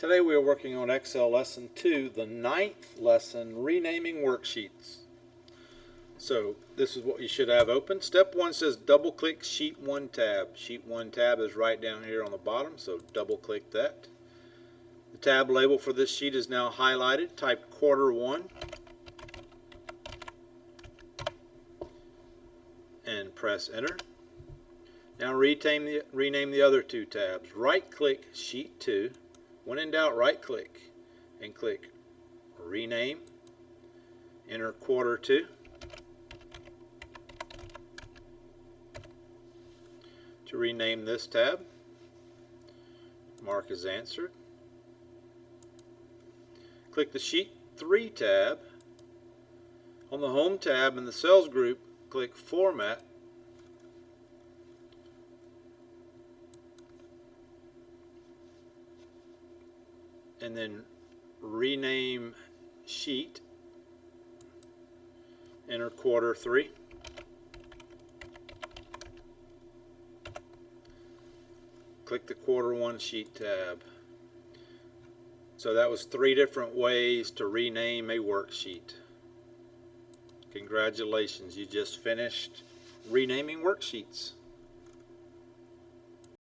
Today we are working on Excel Lesson 2, the 9th lesson, renaming worksheets. So this is what you should have open. Step 1 says double click Sheet 1 tab. Sheet 1 tab is right down here on the bottom, so double click that. The tab label for this sheet is now highlighted. Type quarter 1 and press enter. Now rename the other two tabs. Right click Sheet 2. When in doubt, right click and click rename. Enter quarter 2. To rename this tab, mark as answered. Click the Sheet 3 tab. On the Home tab in the Cells group, click Format. And then rename sheet. Enter quarter 3. Click the quarter 1 sheet tab. So that was 3 different ways to rename a worksheet. Congratulations, you just finished renaming worksheets.